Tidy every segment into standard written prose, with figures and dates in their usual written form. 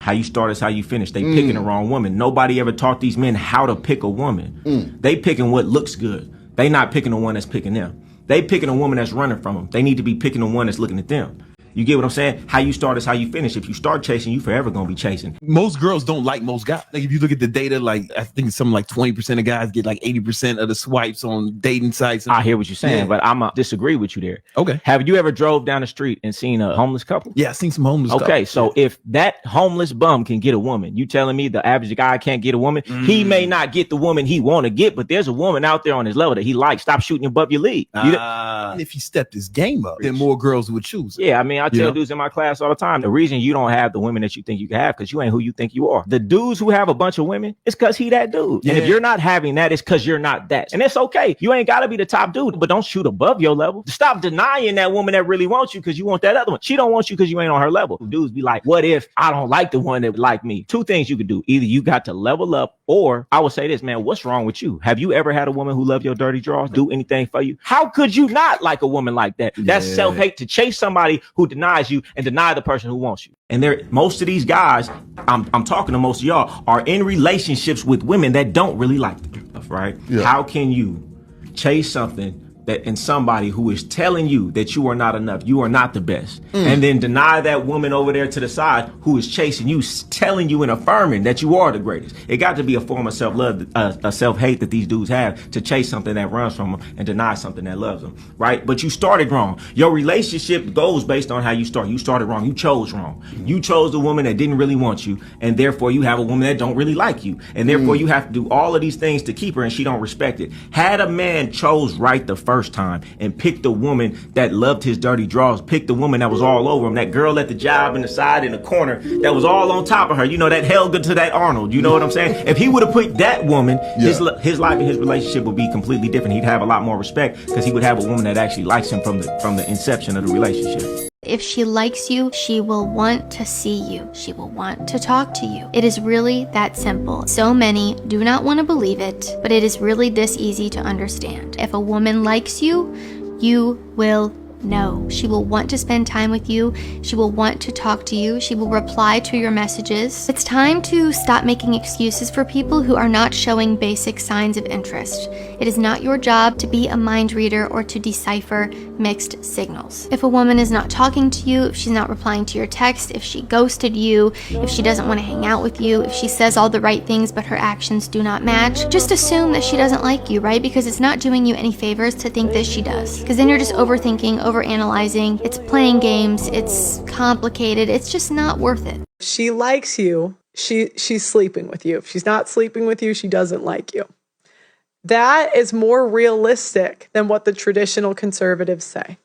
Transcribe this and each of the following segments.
How you start is how you finish. They picking the wrong woman. Nobody ever taught these men how to pick a woman. They picking what looks good. They not picking the one that's picking them. They picking a woman that's running from them. They need to be picking the one that's looking at them. You get what I'm saying? How you start is how you finish. If you start chasing, you forever gonna be chasing. Most girls don't like most guys. Like if you look at the data, like I think something like 20% of guys get like 80% of the swipes on dating sites. I hear what you're saying, but I'm gonna disagree with you there. Okay. Have you ever drove down the street and seen a homeless couple? Yeah, I seen some homeless couple. Okay, so if that homeless bum can get a woman, you telling me the average guy can't get a woman? He may not get the woman he want to get, but there's a woman out there on his level that he likes. Stop shooting above your league. If he stepped his game up, then more girls would choose him. Yeah, I mean, I tell dudes in my class all the time, the reason you don't have the women that you think you can have because you ain't who you think you are. The dudes who have a bunch of women, it's because he that dude. And if you're not having that, it's because you're not that. And it's okay. You ain't got to be the top dude, but don't shoot above your level. Stop denying that woman that really wants you because you want that other one. She don't want you because you ain't on her level. Dudes be like, what if I don't like the one that would like me? Two things you could do. Either you got to level up, or I would say this, man, what's wrong with you? Have you ever had a woman who loved your dirty drawers, do anything for you? How could you not like a woman like that? That's self-hate, to chase somebody who denies you and deny the person who wants you. And most of these guys, I'm talking to most of y'all, are in relationships with women that don't really like them, right? Yeah. How can you chase something that in somebody who is telling you that you are not enough, you are not the best, and then deny that woman over there to the side who is chasing you, telling you and affirming that you are the greatest? It got to be a form of self-love, a self-hate that these dudes have to chase something that runs from them and deny something that loves them, right? But you started wrong. Your relationship goes based on how you start. You started wrong. You chose wrong. You chose the woman that didn't really want you, and therefore you have a woman that don't really like you, and therefore you have to do all of these things to keep her, and she don't respect it. Had a man chose right the first time and picked the woman that loved his dirty drawers, picked the woman that was all over him, that girl at the job in the side in the corner that was all on top of her, you know, that Helga to that Arnold, you know what I'm saying? If he would have put that woman, his life and his relationship would be completely different. He'd have a lot more respect because he would have a woman that actually likes him from the inception of the relationship. If she likes you, she will want to see you. She will want to talk to you. It is really that simple. So many do not want to believe it, but it is really this easy to understand. If a woman likes you, you will know. She will want to spend time with you. She will want to talk to you. She will reply to your messages. It's time to stop making excuses for people who are not showing basic signs of interest. It is not your job to be a mind reader or to decipher mixed signals. If a woman is not talking to you, if she's not replying to your text, if she ghosted you, if she doesn't want to hang out with you, if she says all the right things but her actions do not match, just assume that she doesn't like you, right? Because it's not doing you any favors to think that she does. Because then you're just overthinking, overanalyzing. It's playing games. It's complicated. It's just not worth it. She likes you. She's sleeping with you. If she's not sleeping with you, she doesn't like you. That is more realistic than what the traditional conservatives say.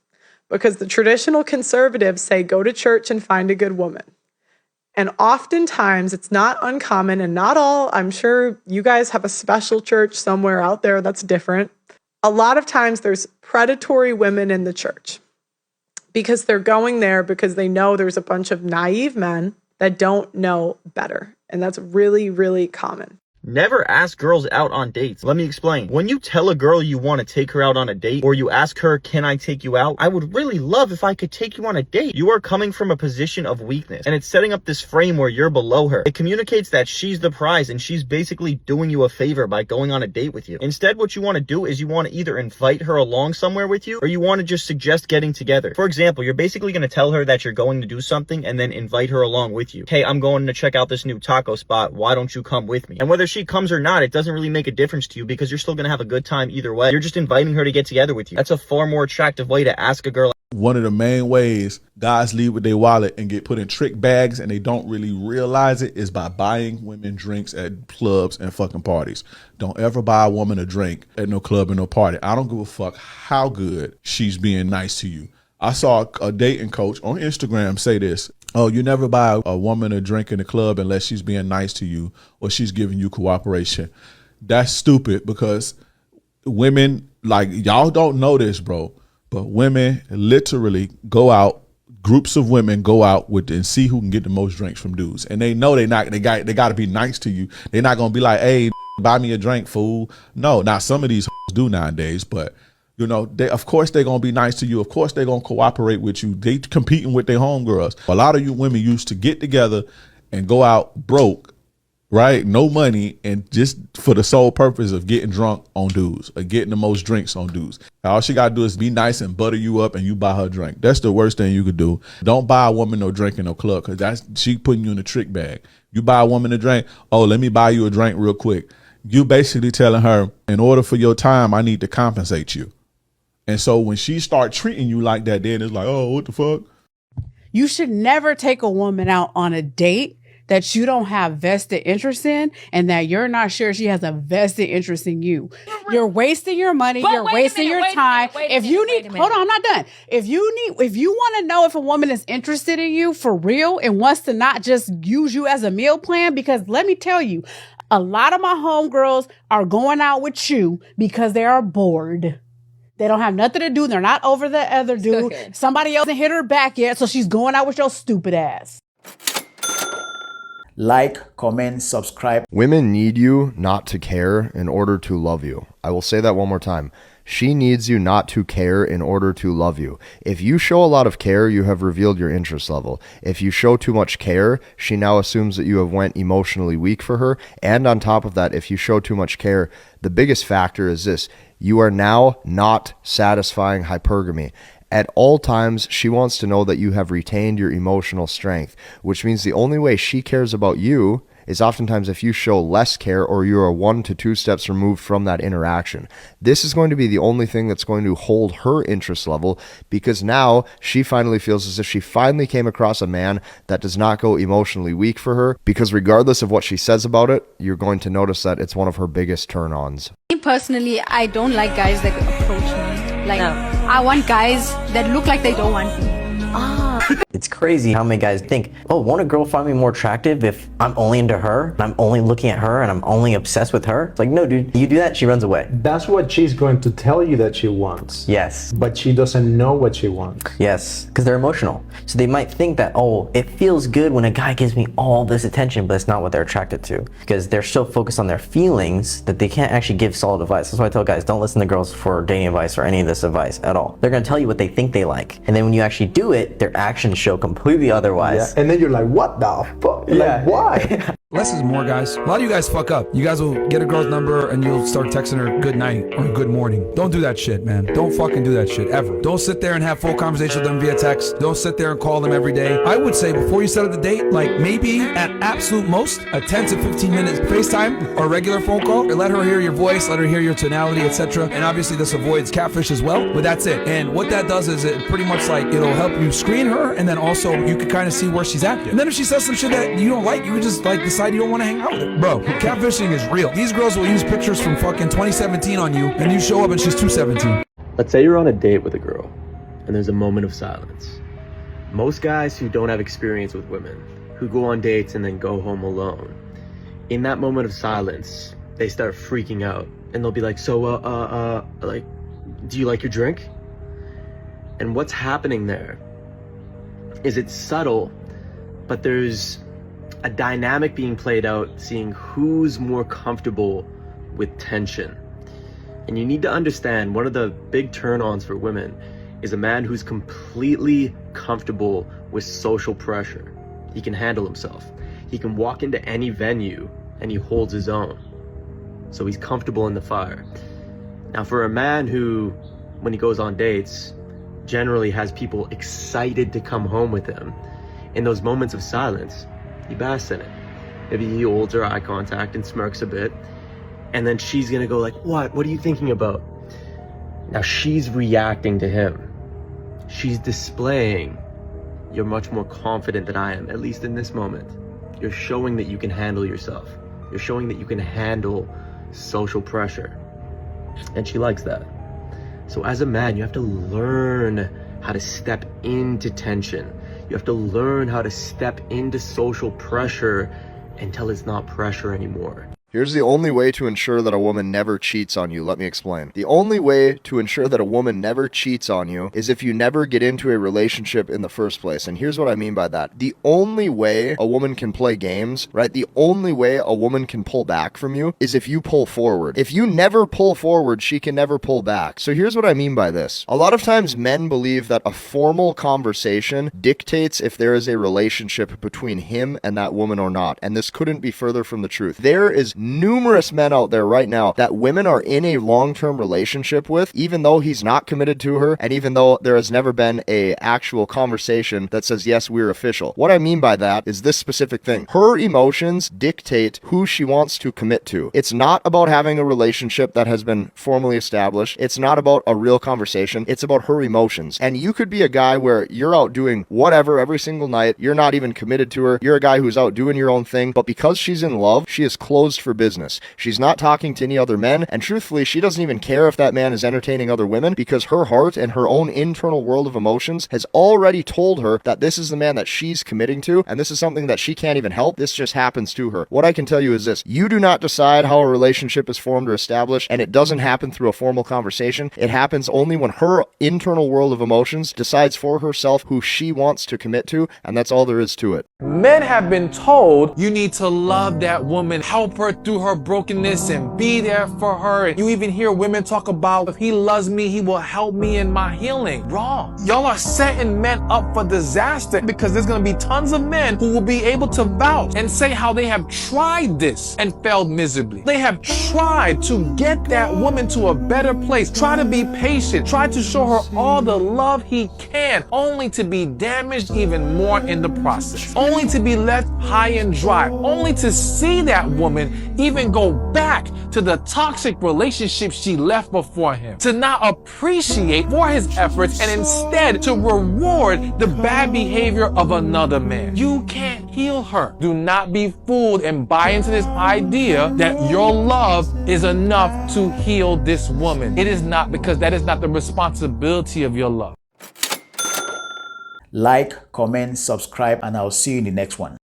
Because the traditional conservatives say, go to church and find a good woman. And oftentimes, it's not uncommon, and not all, I'm sure you guys have a special church somewhere out there that's different. A lot of times, there's predatory women in the church because they're going there because they know there's a bunch of naive men that don't know better. And that's really, really common. Never ask girls out on dates. Let me explain. When you tell a girl you want to take her out on a date, or you ask her, can I take you out? I would really love if I could take you on a date. You are coming from a position of weakness, and it's setting up this frame where you're below her. It communicates that she's the prize, and she's basically doing you a favor by going on a date with you. Instead, what you want to do is you want to either invite her along somewhere with you, or you want to just suggest getting together. For example, you're basically going to tell her that you're going to do something and then invite her along with you. Hey, I'm going to check out this new taco spot. Why don't you come with me? And whether she comes or not, it doesn't really make a difference to you because you're still going to have a good time either way. You're just inviting her to get together with you. That's a far more attractive way to ask a girl. One of the main ways guys leave with their wallet and get put in trick bags and they don't really realize it is by buying women drinks at clubs and fucking parties. Don't ever buy a woman a drink at no club and no party. I don't give a fuck how good she's being nice to you. I saw a dating coach on Instagram say this. Oh, you never buy a woman a drink in the club unless she's being nice to you or she's giving you cooperation. That's stupid because women, like, y'all don't know this, bro, but women literally go out, groups of women go out with and see who can get the most drinks from dudes. And they know they got to be nice to you. They're not going to be like, hey, buy me a drink, fool. No, now some of these do nowadays, but you know, of course they're going to be nice to you. Of course they're going to cooperate with you. They competing with their homegirls. A lot of you women used to get together and go out broke, right? No money, and just for the sole purpose of getting drunk on dudes or getting the most drinks on dudes. All she got to do is be nice and butter you up and you buy her drink. That's the worst thing you could do. Don't buy a woman no drink in no club because she putting you in a trick bag. You buy a woman a drink, oh, let me buy you a drink real quick. You basically telling her, in order for your time, I need to compensate you. And so when she start treating you like that, then it's like, oh, what the fuck? You should never take a woman out on a date that you don't have vested interest in and that you're not sure she has a vested interest in you. You're wasting your money. You're wasting your time. If you need, hold on, I'm not done. If you want to know if a woman is interested in you for real and wants to not just use you as a meal plan, because let me tell you, a lot of my homegirls are going out with you because they are bored. They don't have nothing to do. They're not over the other dude. Okay. Somebody else hasn't hit her back yet, so she's going out with your stupid ass. Like, comment, subscribe. Women need you not to care in order to love you. I will say that one more time. She needs you not to care in order to love you. If you show a lot of care, you have revealed your interest level. If you show too much care, she now assumes that you have went emotionally weak for her. And on top of that, if you show too much care, the biggest factor is this. You are now not satisfying hypergamy. At all times, she wants to know that you have retained your emotional strength, which means the only way she cares about you is oftentimes if you show less care or you are 1 to 2 steps removed from that interaction. This is going to be the only thing that's going to hold her interest level, because now she finally feels as if she finally came across a man that does not go emotionally weak for her, because regardless of what she says about it, you're going to notice that it's one of her biggest turn-ons. Me personally, I don't like guys that approach me. Like, I want guys that look like they don't want me. It's crazy how many guys think, oh, won't a girl find me more attractive if I'm only into her, and I'm only looking at her, and I'm only obsessed with her? It's like, no, dude, you do that, she runs away. That's what she's going to tell you that she wants. Yes. But she doesn't know what she wants. Yes, because they're emotional. So they might think that, oh, it feels good when a guy gives me all this attention, but it's not what they're attracted to, because they're so focused on their feelings that they can't actually give solid advice. That's why I tell guys, don't listen to girls for dating advice or any of this advice at all. They're going to tell you what they think they like. And then when you actually do it, their actions show completely otherwise. Yeah. And then you're like, what the fuck? Yeah. Like, why? Less is more, guys. A lot of you guys fuck up. You guys will get a girl's number and you'll start texting her good night or good morning. Don't do that shit, man. Don't fucking do that shit ever. Don't sit there and have full conversation with them via text. Don't sit there and call them every day. I would say before you set up the date, like maybe at absolute most, a 10 to 15 minutes FaceTime or regular phone call. Let her hear your voice, let her hear your tonality, etc. And obviously this avoids catfish as well, but that's it. And what that does is it pretty much like, it'll help you screen her, and then also you can kind of see where she's at. And then if she says some shit that you don't like, you would just like decide you don't want to hang out with her. Bro, catfishing is real. These girls will use pictures from fucking 2017 on you, and you show up and she's 217. Let's say you're on a date with a girl, and there's a moment of silence. Most guys who don't have experience with women, who go on dates and then go home alone, in that moment of silence, they start freaking out, and they'll be like, so, like, do you like your drink? And what's happening there is it's subtle, but there's a dynamic being played out, seeing who's more comfortable with tension. And you need to understand, one of the big turn-ons for women is a man who's completely comfortable with social pressure. He can handle himself. He can walk into any venue and he holds his own. So he's comfortable in the fire. Now for a man who, when he goes on dates, generally has people excited to come home with him, in those moments of silence, he basks in it. Maybe he holds her eye contact and smirks a bit, and then she's gonna go like, what are you thinking about? Now she's reacting to him. She's displaying, you're much more confident than I am, at least in this moment. You're showing that you can handle yourself. You're showing that you can handle social pressure. And she likes that. So as a man, you have to learn how to step into tension. You have to learn how to step into social pressure until it's not pressure anymore. Here's the only way to ensure that a woman never cheats on you. Let me explain. The only way to ensure that a woman never cheats on you is if you never get into a relationship in the first place. And here's what I mean by that. The only way a woman can play games, right? The only way a woman can pull back from you is if you pull forward. If you never pull forward, she can never pull back. So here's what I mean by this. A lot of times men believe that a formal conversation dictates if there is a relationship between him and that woman or not. And this couldn't be further from the truth. There is numerous men out there right now that women are in a long-term relationship with, even though he's not committed to her, and even though there has never been a actual conversation that says, yes, we're official. What I mean by that is this specific thing. Her emotions dictate who she wants to commit to. It's not about having a relationship that has been formally established. It's not about a real conversation. It's about her emotions. And you could be a guy where you're out doing whatever every single night. You're not even committed to her. You're a guy who's out doing your own thing. But because she's in love, she is closed for business. She's not talking to any other men, and truthfully, she doesn't even care if that man is entertaining other women because her heart and her own internal world of emotions has already told her that this is the man that she's committing to, and this is something that she can't even help. This just happens to her. What I can tell you is this: you do not decide how a relationship is formed or established, and it doesn't happen through a formal conversation. It happens only when her internal world of emotions decides for herself who she wants to commit to, and that's all there is to it. Men have been told you need to love that woman, help her through her brokenness and be there for her. And you even hear women talk about, if he loves me, he will help me in my healing. Wrong. Y'all are setting men up for disaster because there's going to be tons of men who will be able to vouch and say how they have tried this and failed miserably. They have tried to get that woman to a better place, try to be patient, try to show her all the love he can, only to be damaged even more in the process, only to be left high and dry, only to see that woman even go back to the toxic relationship she left before him, to not appreciate for his efforts and instead to reward the bad behavior of another man. You can't heal her. Do not be fooled and buy into this idea that your love is enough to heal this woman. It is not, because that is not the responsibility of your love. Like, comment, subscribe, and I'll see you in the next one.